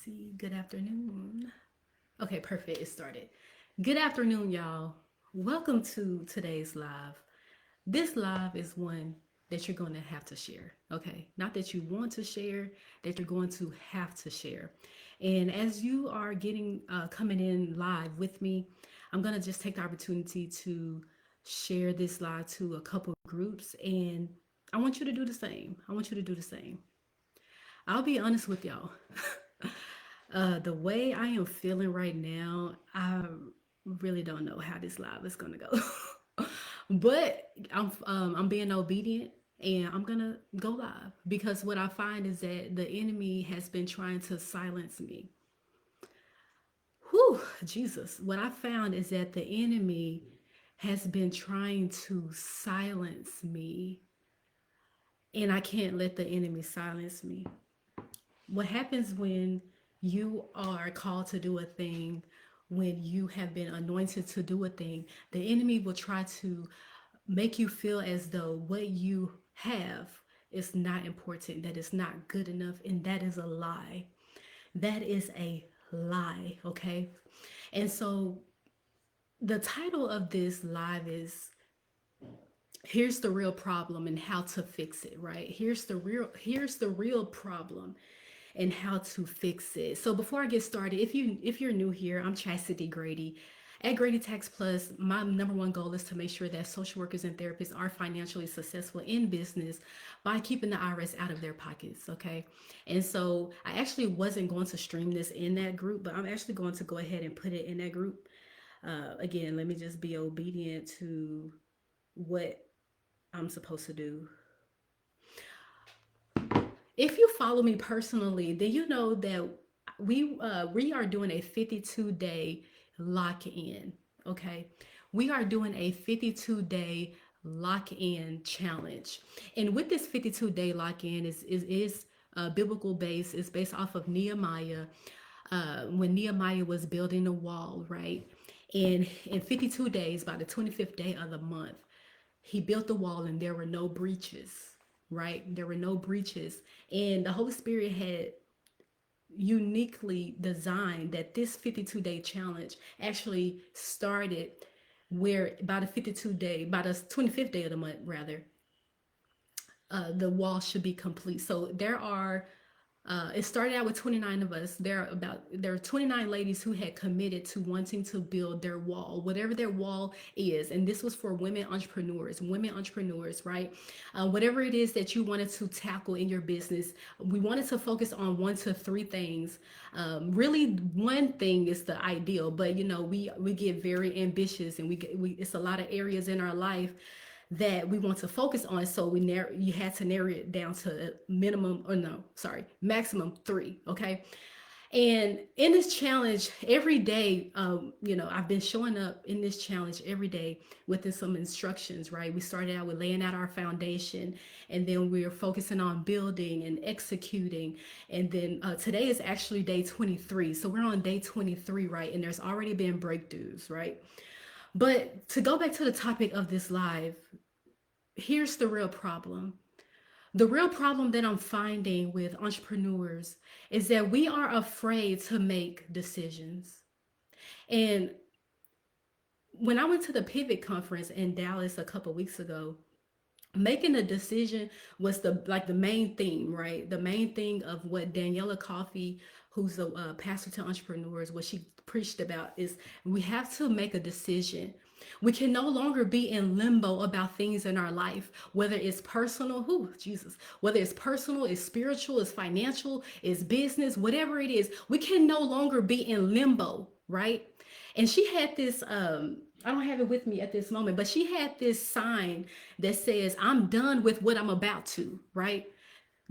see. Good afternoon. Okay, perfect. It started. Good afternoon, y'all. Welcome to today's live. This live is one that you're going to have to share. Okay, not that you want to share, that you're going to have to share. And as you are getting coming in live with me, I'm going to just take the opportunity to share this live to a couple groups, and I want you to do the same. I want you to do the same. I'll be honest with y'all. The way I am feeling right now, I really don't know how this live is gonna go. But I'm being obedient and I'm gonna go live because what I find is that the enemy has been trying to silence me. Whew, Jesus. What I found is that the enemy has been trying to silence me, and I can't let the enemy silence me. What happens when you are called to do a thing, when you have been anointed to do a thing, the enemy will try to make you feel as though what you have is not important, that is not good enough, and that is a lie. That is a lie, okay? And so the title of this live is here's the real problem and how to fix it, right? Here's the real problem and how to fix it. So before I get started, if you're new here, I'm Chastity Grady. At Grady Tax Plus, my number one goal is to make sure that social workers and therapists are financially successful in business by keeping the IRS out of their pockets. Okay. And so I actually wasn't going to stream this in that group, but I'm actually going to go ahead and put it in that group. Again, let me just be obedient to what I'm supposed to do. If you follow me personally, then you know that we are doing a 52-day lock in. Okay, we are doing a 52-day lock in challenge, and with this 52-day lock in is biblical base. It's based off of Nehemiah, when Nehemiah was building the wall, right? And in 52 days, by the 25th day of the month, he built the wall and there were no breaches, right? There were no breaches. And the Holy Spirit had uniquely designed that this 52-day challenge actually started where by the 25th day of the month, rather, the wall should be complete. So it started out with 29 of us. There are 29 ladies who had committed to wanting to build their wall, whatever their wall is. And this was for women entrepreneurs, right? Whatever it is that you wanted to tackle in your business, we wanted to focus on 1 to 3 things. Really, one thing is the ideal, but we get very ambitious, and it's a lot of areas in our life that we want to focus on. So you had to narrow it down to maximum 3. Okay. And in this challenge every day, I've been showing up in this challenge every day within some instructions, right? We started out with laying out our foundation, and then we are focusing on building and executing. And then today is actually day 23. So we're on day 23, right? And there's already been breakthroughs, right? But to go back to the topic of this live, here's the real problem. The real problem that I'm finding with entrepreneurs is that we are afraid to make decisions. And when I went to the Pivot conference in Dallas a couple weeks ago, making a decision was the main theme, right? The main thing of what Daniela Coffey, who's a pastor to entrepreneurs, what she preached about is we have to make a decision. We can no longer be in limbo about things in our life, whether it's personal, whether it's personal, it's spiritual, it's financial, it's business, whatever it is, we can no longer be in limbo, right? And she had this, I don't have it with me at this moment, but she had this sign that says, I'm done with what I'm about to, right?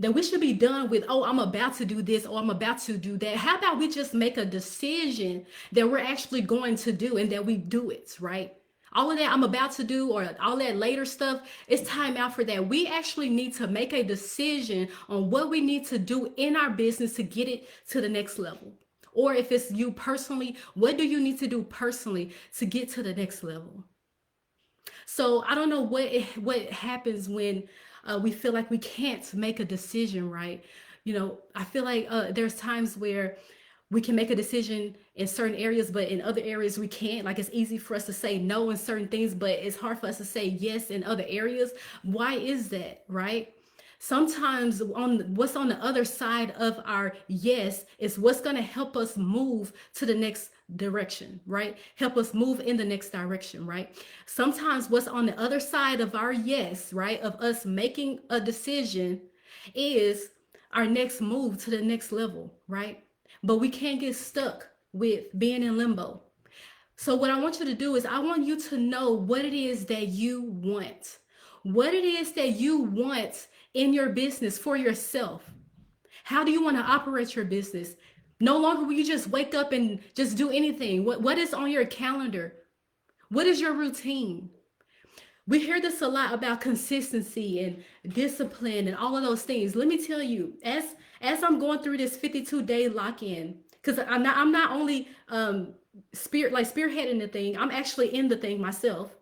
That we should be done with, oh, I'm about to do this, or I'm about to do that. How about we just make a decision that we're actually going to do and that we do it, right? All of that I'm about to do, or all that later stuff, it's time out for that. We actually need to make a decision on what we need to do in our business to get it to the next level. Or if it's you personally, what do you need to do personally to get to the next level? So I don't know what happens when we feel like we can't make a decision, right? I feel like there's times where We can make a decision in certain areas, but in other areas we can't. Like, it's easy for us to say no in certain things, but it's hard for us to say yes in other areas. Why is that, right? Sometimes on what's on the other side of our yes is what's going to help us move to the next direction, right? Help us move in the next direction, right? Sometimes what's on the other side of our yes, right, of us making a decision, is our next move to the next level, right? But we can't get stuck with being in limbo. So what I want you to do is I want you to know what it is that you want. What it is that you want in your business for yourself. How do you want to operate your business? No longer will you just wake up and just do anything. What is on your calendar? What is your routine? We hear this a lot about consistency and discipline and all of those things. Let me tell you, as I'm going through this 52-day lock-in, because I'm not only spearheading the thing, I'm actually in the thing myself.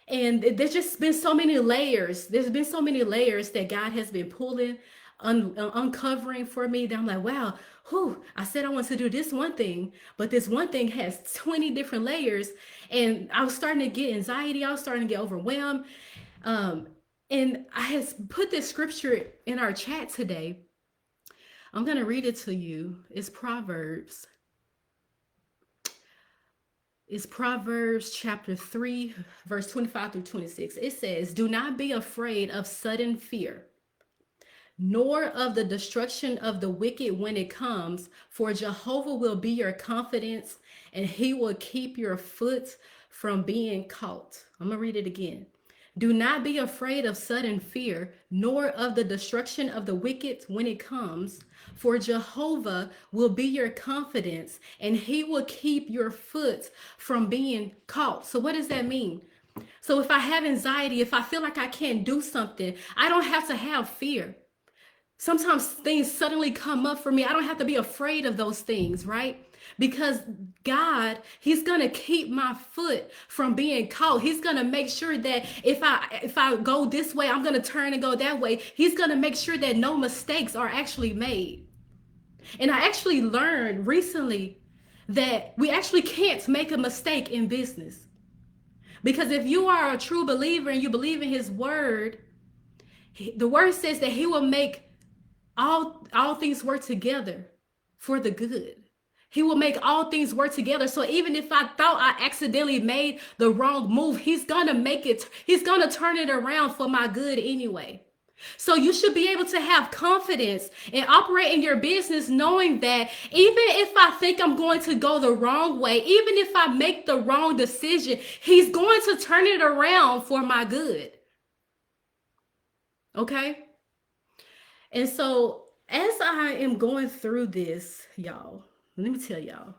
And there's just been so many layers. There's been so many layers that God has been pulling, uncovering for me. That I'm like, wow, whew, I said I want to do this one thing, but this one thing has 20 different layers. And I was starting to get anxiety. I was starting to get overwhelmed. Um, and I has put this scripture in our chat today. I'm going to read it to you. It's Proverbs chapter 3, verse 25 through 26. It says, "Do not be afraid of sudden fear, nor of the destruction of the wicked when it comes, for Jehovah will be your confidence, and he will keep your foot from being caught." I'm going to read it again. "Do not be afraid of sudden fear, nor of the destruction of the wicked when it comes, for Jehovah will be your confidence, and he will keep your foot from being caught." So what does that mean? So if I have anxiety, if I feel like I can't do something, I don't have to have fear. Sometimes things suddenly come up for me. I don't have to be afraid of those things, right? Because God, he's going to keep my foot from being caught. He's going to make sure that if I go this way, I'm going to turn and go that way. He's going to make sure that no mistakes are actually made. And I actually learned recently that we actually can't make a mistake in business. Because if you are a true believer and you believe in his word, the word says that he will make all things work together for the good. He will make all things work together. So even if I thought I accidentally made the wrong move, he's gonna make it, he's gonna turn it around for my good anyway. So you should be able to have confidence and operate in your business knowing that even if I think I'm going to go the wrong way, even if I make the wrong decision, he's going to turn it around for my good. Okay? And so as I am going through this, y'all, let me tell y'all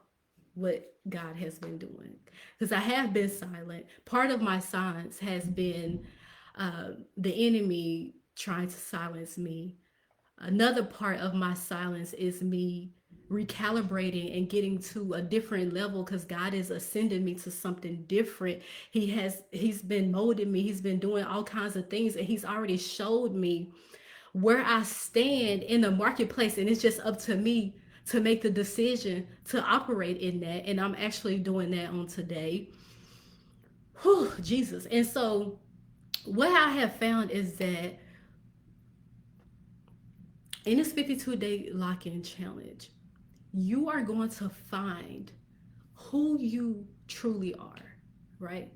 what God has been doing. Because I have been silent. Part of my silence has been the enemy trying to silence me. Another part of my silence is me recalibrating and getting to a different level because God is ascending me to something different. He's been molding me. He's been doing all kinds of things, and he's already showed me where I stand in the marketplace, and it's just up to me to make the decision to operate in that. And I'm actually doing that on today. Whew, Jesus. And so what I have found is that in this 52-day lock-in challenge, you are going to find who you truly are, right?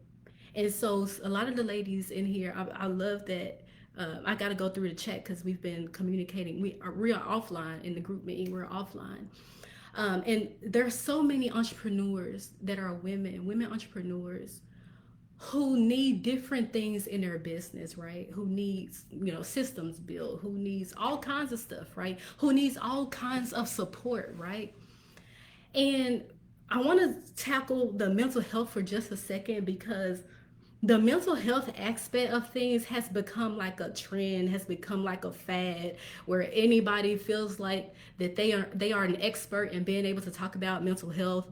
And so a lot of the ladies in here, I love that. I got to go through the chat because we've been communicating. We are offline in the group meeting. We're offline. And there are so many entrepreneurs that are women entrepreneurs who need different things in their business, right? Who needs, systems built, who needs all kinds of stuff, right? Who needs all kinds of support, right? And I want to tackle the mental health for just a second because the mental health aspect of things has become like a trend, has become like a fad where anybody feels like that they are an expert in being able to talk about mental health.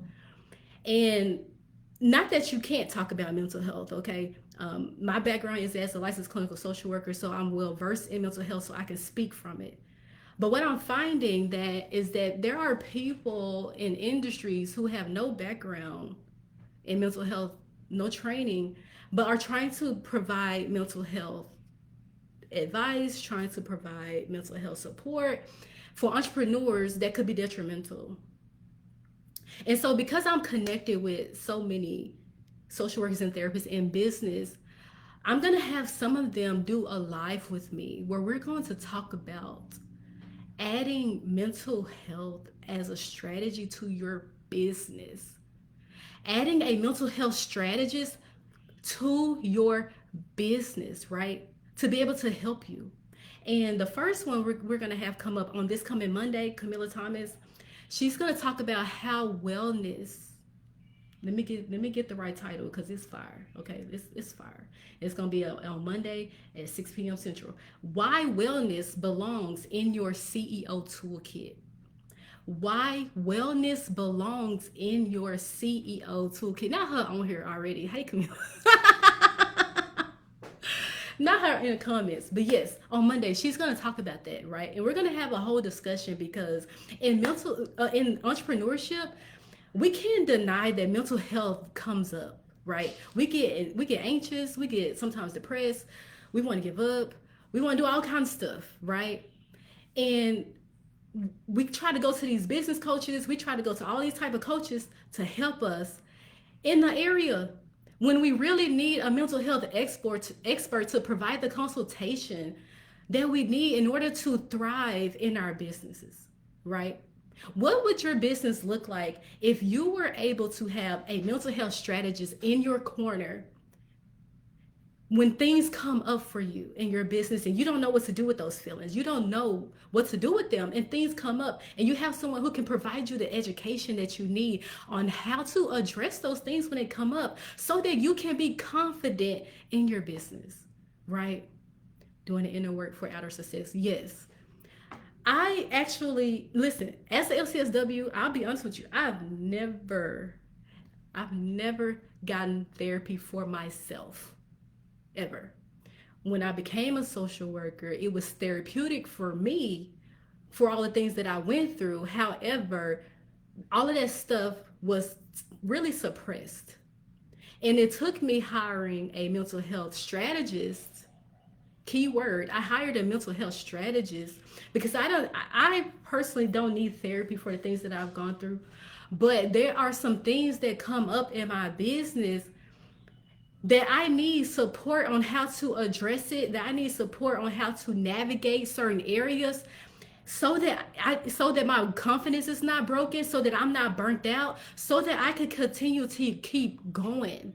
And not that you can't talk about mental health, okay? My background is as a licensed clinical social worker, so I'm well versed in mental health, so I can speak from it. But what I'm finding that is that there are people in industries who have no background in mental health, no training, but are trying to provide mental health advice, trying to provide mental health support for entrepreneurs that could be detrimental. And so, because I'm connected with so many social workers and therapists in business, I'm going to have some of them do a live with me where we're going to talk about adding mental health as a strategy to your business, adding a mental health strategist to your business, right? To be able to help you. And the first one we're going to have come up on this coming Monday, Camilla Thomas, she's going to talk about how wellness. Let me get the right title because it's fire. Okay, it's fire. It's gonna be on Monday at 6 p.m. Central. Why wellness belongs in your CEO toolkit. Why wellness belongs in your CEO toolkit. Not her on here already. Hey, Camille. Not her in the comments, but yes, on Monday she's gonna talk about that, right? And we're gonna have a whole discussion because in entrepreneurship, we can't deny that mental health comes up, right? We get anxious, we get sometimes depressed, we want to give up, we want to do all kinds of stuff, right? And we try to go to these business coaches, we try to go to all these type of coaches to help us in the area when we really need a mental health expert to provide the consultation that we need in order to thrive in our businesses, right? What would your business look like if you were able to have a mental health strategist in your corner when things come up for you in your business and you don't know what to do with those feelings? You don't know what to do with them, and things come up, and you have someone who can provide you the education that you need on how to address those things when they come up so that you can be confident in your business, right? Doing the inner work for outer success. Yes. I actually listen as a LCSW. I'll be honest with you. I've never gotten therapy for myself ever. When I became a social worker, it was therapeutic for me for all the things that I went through. However, all of that stuff was really suppressed. And it took me hiring a mental health strategist. Keyword, I hired a mental health strategist because I personally don't need therapy for the things that I've gone through. But there are some things that come up in my business that I need support on how to address it, that I need support on how to navigate certain areas so that my confidence is not broken, so that I'm not burnt out, so that I can continue to keep going.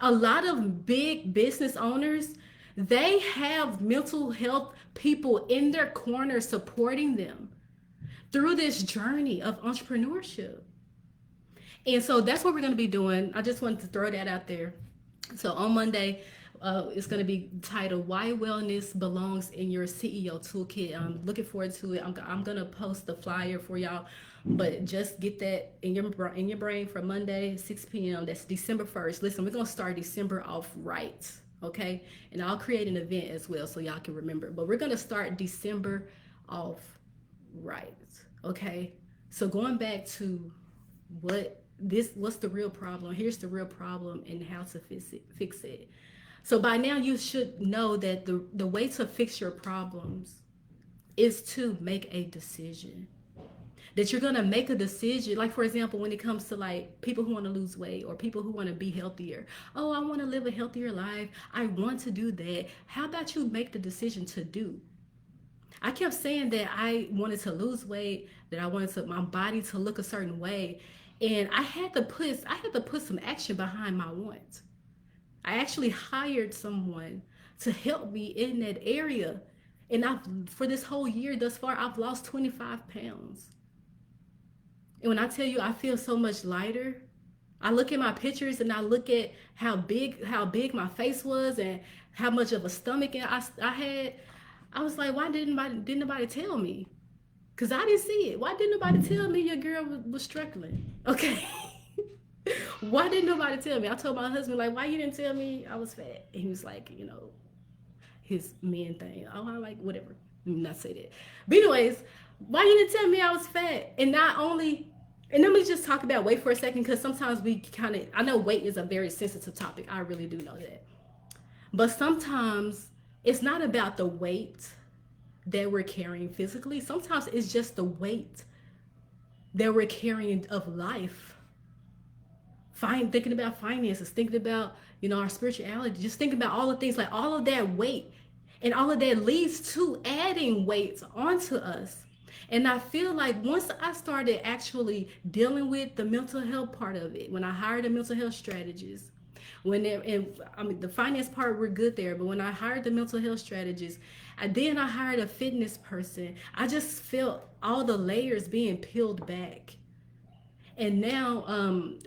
A lot of big business owners, they have mental health people in their corner supporting them through this journey of entrepreneurship. And so that's what we're going to be doing. I just wanted to throw that out there. So on Monday, it's going to be titled "Why Wellness Belongs in Your CEO Toolkit." I'm looking forward to it. I'm going to post the flyer for y'all, but just get that in your brain for Monday, 6 p.m. That's December 1st. Listen, we're going to start December off right, okay? And I'll create an event as well so y'all can remember. But we're going to start December off right, okay? So going back to what's the real problem? Here's the real problem and how to fix it. So by now you should know that the way to fix your problems is to make a decision. That you're gonna make a decision. Like for example, when it comes to like people who want to lose weight or people who want to be healthier. Oh, I want to live a healthier life. I want to do that. How about you make the decision to do? I kept saying that I wanted to lose weight, that I wanted my body to look a certain way. And I had to put some action behind my want. I actually hired someone to help me in that area. And for this whole year thus far, I've lost 25 pounds. And when I tell you I feel so much lighter, I look at my pictures and I look at how big my face was and how much of a stomach I had. I was like, why didn't nobody tell me? Because I didn't see it. Why didn't nobody tell me your girl was struggling? Okay. Why didn't nobody tell me? I told my husband, like, why you didn't tell me I was fat? And he was like, his men thing. Oh, I'm like, whatever. Let me not say that. But anyways, why you didn't tell me I was fat? And not only, and let me just talk about weight for a second, because sometimes we kind of, I know weight is a very sensitive topic. I really do know that. But sometimes it's not about the weight that we're carrying physically. Sometimes it's just the weight that we're carrying of life. Thinking about finances, thinking about, our spirituality, just thinking about all the things, like all of that weight, and all of that leads to adding weight onto us. And I feel like once I started actually dealing with the mental health part of it, when I hired a mental health strategist, and I mean the finance part we're good there, but when I hired the mental health strategist, then I hired a fitness person, I just felt all the layers being peeled back. And now,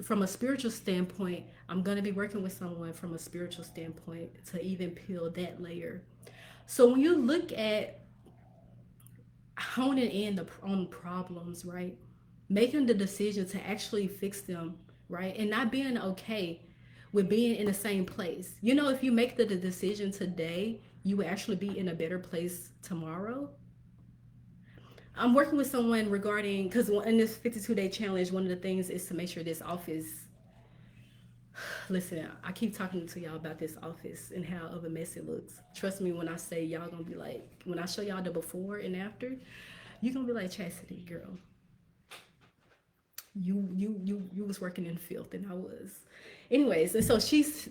from a spiritual standpoint, I'm going to be working with someone from a spiritual standpoint to even peel that layer. So when you look at honing in on problems, right? Making the decision to actually fix them, right? And not being okay with being in the same place. If you make the decision today, you will actually be in a better place tomorrow. I'm working with someone regarding, because in this 52-day challenge, one of the things is to make sure this office, listen, I keep talking to y'all about this office and how of a mess it looks. Trust me when I say, y'all gonna be like, when I show y'all the before and after, you're gonna be like, Chastity, girl, you was working in filth and I was. Anyways, and so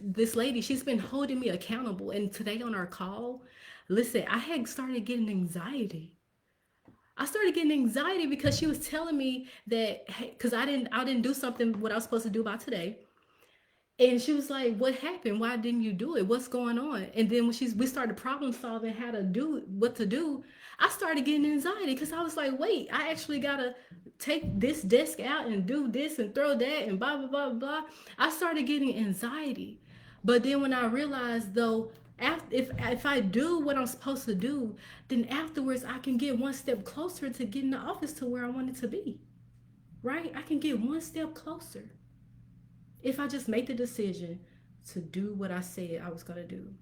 this lady, she's been holding me accountable. And today on our call, listen, I had started getting anxiety. I started getting anxiety because she was telling me that, because I didn't do something what I was supposed to do by today. And she was like, "What happened? Why didn't you do it? What's going on?" And then when we started problem solving how to do what to do, I started getting anxiety because I was like, "Wait, I actually gotta take this desk out and do this and throw that and blah blah blah blah." I started getting anxiety, but then when I realized though, if I do what I'm supposed to do, then afterwards I can get one step closer to getting the office to where I want it to be. Right? I can get one step closer if I just make the decision to do what I said I was going to do.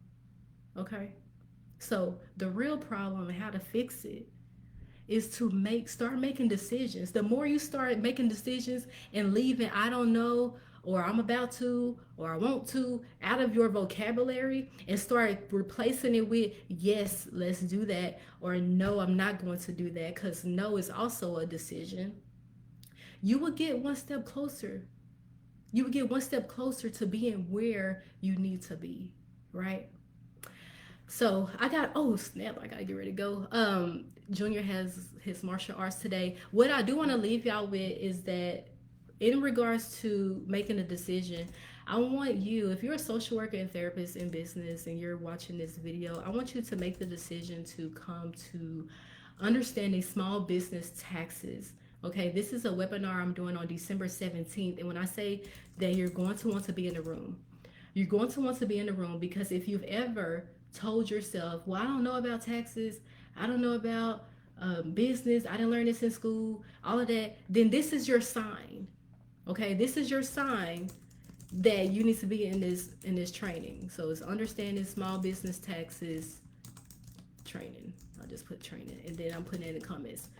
Okay? So, the real problem and how to fix it is to start making decisions. The more you start making decisions and leaving I don't know, or I'm about to, or I want to, out of your vocabulary, and start replacing it with yes, let's do that, or no, I'm not going to do that, because no is also a decision, you will get one step closer. You would get one step closer to being where you need to be, right? So oh snap, I gotta get ready to go. Junior has his martial arts today. What I do want to leave y'all with is that in regards to making a decision, I want you, if you're a social worker and therapist in business and you're watching this video, I want you to make the decision to come to understanding small business taxes. Okay, this is a webinar I'm doing on December 17th. And when I say that you're going to want to be in the room, you're going to want to be in the room because if you've ever told yourself, well, I don't know about taxes, I don't know about business, I didn't learn this in school, all of that, then this is your sign. Okay, this is your sign that you need to be in this training. So it's understanding small business taxes training. I'll just put training, and then I'm putting it in the comments.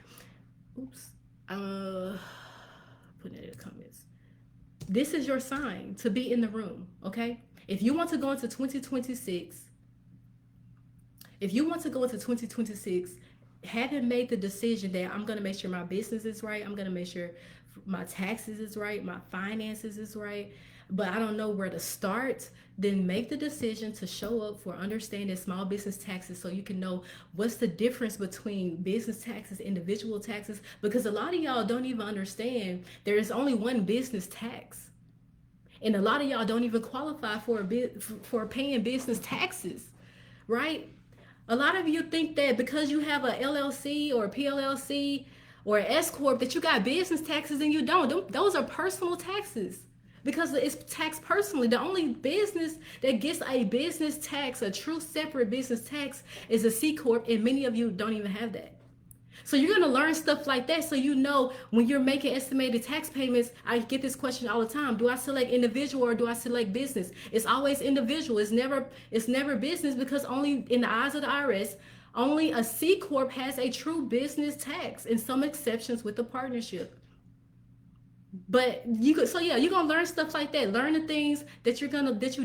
Oops. Putting it in the comments. This is your sign to be in the room, okay? If you want to go into 2026, having made the decision that I'm going to make sure my business is right, I'm going to make sure my taxes is right, my finances is right, but I don't know where to start, then make the decision to show up for understanding small business taxes so you can know what's the difference between business taxes, individual taxes, because a lot of y'all don't even understand there is only one business tax. And a lot of y'all don't even qualify for paying business taxes, right? A lot of you think that because you have a LLC or a PLLC or an S Corp that you got business taxes, and you don't. Those are personal taxes because it's taxed personally. The only business that gets a business tax, a true separate business tax, is a C Corp, and many of you don't even have that. So you're going to learn stuff like that so you know when you're making estimated tax payments. I get this question all the time. Do I select individual or do I select business? It's always individual. It's never business, because only in the eyes of the IRS, Only a C corp has a true business tax, and some exceptions with the partnership. But you could, so yeah, you're gonna learn stuff like that. Learn the things that you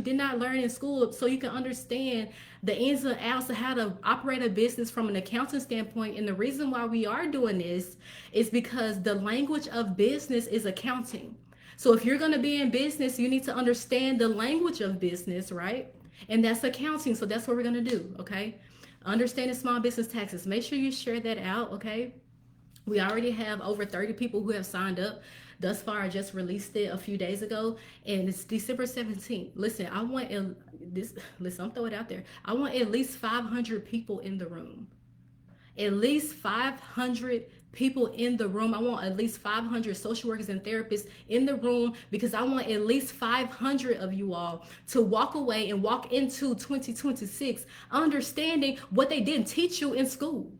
did not learn in school, so you can understand the ins and outs of how to operate a business from an accounting standpoint. And the reason why we are doing this is because the language of business is accounting. So if you're gonna be in business, you need to understand the language of business, right? And that's accounting. So that's what we're gonna do, okay? Understanding small business taxes. Make sure you share that out, okay? We already have over 30 people who have signed up thus far. I just released it a few days ago, and it's December 17th. Listen, I want this. Listen, I'm throwing it out there. I want at least 500 people in the room. At least 500 people in the room. I want at least 500 social workers and therapists in the room, because I want at least 500 of you all to walk away and walk into 2026 understanding what they didn't teach you in school.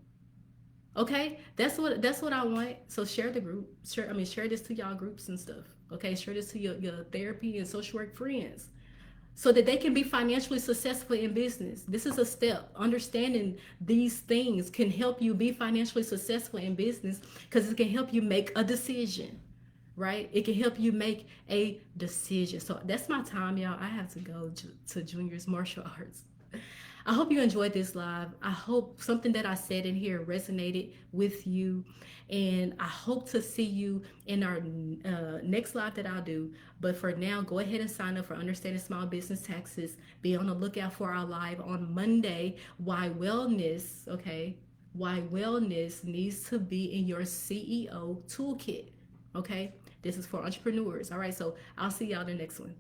Okay, that's what I want. So share the group. Share this to y'all groups and stuff. Okay, share this to your therapy and social work friends, so that they can be financially successful in business. This is a step. Understanding these things can help you be financially successful in business, because it can help you make a decision, right? It can help you make a decision. So that's my time, y'all. I have to go to Junior's martial arts. I hope you enjoyed this live. I hope something that I said in here resonated with you. And I hope to see you in our next live that I'll do. But for now, go ahead and sign up for Understanding Small Business Taxes. Be on the lookout for our live on Monday. Why wellness, okay? Why wellness needs to be in your CEO toolkit, okay? This is for entrepreneurs. All right, so I'll see y'all in the next one.